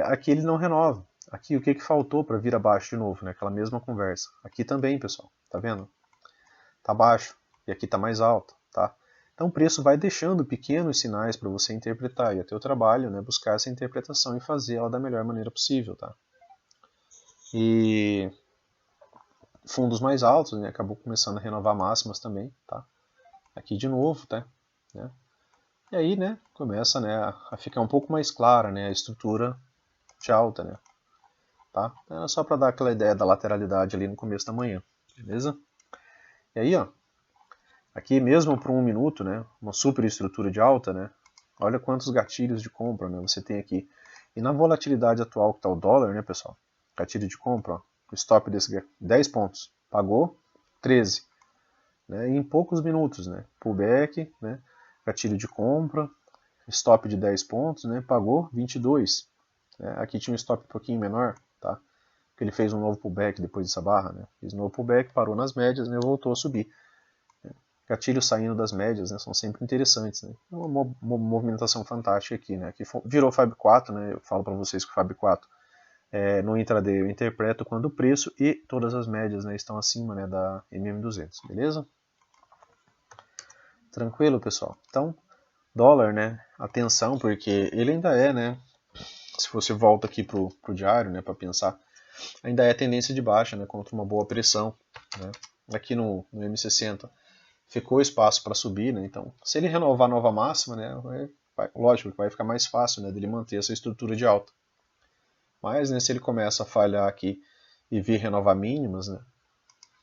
Aqui ele não renova. Aqui o que faltou para vir abaixo de novo, né? Aquela mesma conversa. Aqui também, pessoal, tá vendo? Tá baixo e aqui tá mais alto, tá? Então o preço vai deixando pequenos sinais para você interpretar e é teu trabalho, né, buscar essa interpretação e fazer ela da melhor maneira possível, tá? E fundos mais altos, né, acabou começando a renovar máximas também, tá? Aqui de novo, tá? Né? E aí, né, começa, né, a ficar um pouco mais clara, né, a estrutura de alta, né? Tá? Era só para dar aquela ideia da lateralidade ali no começo da manhã, beleza? E aí, ó, aqui mesmo por 1 minuto, né, uma superestrutura de alta, né, olha quantos gatilhos de compra, né, você tem aqui. E na volatilidade atual que está o dólar, né, pessoal, gatilho de compra, ó, o stop desse 10 pontos, pagou 13, né, e em poucos minutos, né, pullback, né, gatilho de compra, stop de 10 pontos, né, pagou 22. Né, aqui tinha um stop um pouquinho menor, tá? Porque ele fez um novo pullback depois dessa barra, né? Fez um novo pullback, parou nas médias, né? Voltou a subir. Gatilhos saindo das médias, né? São sempre interessantes, né? É uma movimentação fantástica aqui, né? Aqui virou Fab 4, né? Eu falo para vocês que o Fab 4 no intraday eu interpreto quando o preço e todas as médias, né, estão acima, né, da MM200, beleza? Tranquilo, pessoal? Então, dólar, né? Atenção, porque ele ainda é, né? Se você volta aqui pro diário, né, para pensar, ainda é tendência de baixa, né, contra uma boa pressão, né? Aqui no M60 ficou espaço para subir, né? Então, se ele renovar a nova máxima, né, lógico que vai ficar mais fácil, né, dele manter essa estrutura de alta. Mas, né, se ele começa a falhar aqui e vir renovar mínimas, né,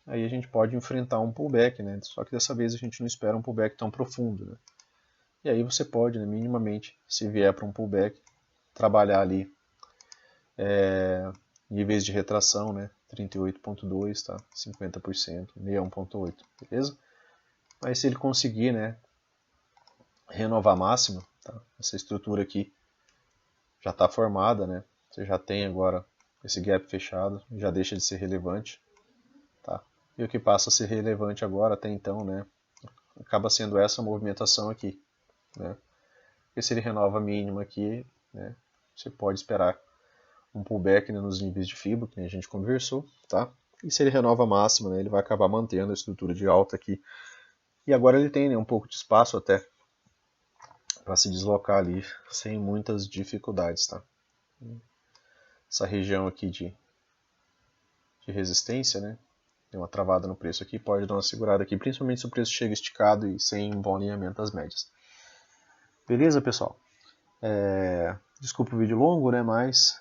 aí a gente pode enfrentar um pullback, né? Só que dessa vez a gente não espera um pullback tão profundo, né? E aí você pode, né, minimamente, se vier para um pullback, trabalhar ali níveis de retração, né? 38.2, tá? 50%, 61.8, beleza? Mas se ele conseguir, né, renovar a máxima, tá? Essa estrutura aqui já está formada, né? Você já tem agora esse gap fechado, já deixa de ser relevante, tá? E o que passa a ser relevante agora, até então, né, acaba sendo essa movimentação aqui, né? Porque se ele renova a mínima aqui, né, você pode esperar um pullback, né, nos níveis de fibra, que a gente conversou, tá? E se ele renova a máxima, né, ele vai acabar mantendo a estrutura de alta aqui. E agora ele tem, né, um pouco de espaço até para se deslocar ali sem muitas dificuldades, tá? Essa região aqui de resistência, né? Tem uma travada no preço aqui, pode dar uma segurada aqui, principalmente se o preço chega esticado e sem um bom alinhamento das médias. Beleza, pessoal? Desculpa o vídeo longo, né? Mas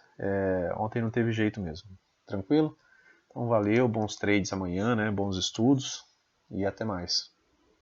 ontem não teve jeito mesmo. Tranquilo? Então valeu, bons trades amanhã, né? Bons estudos e até mais.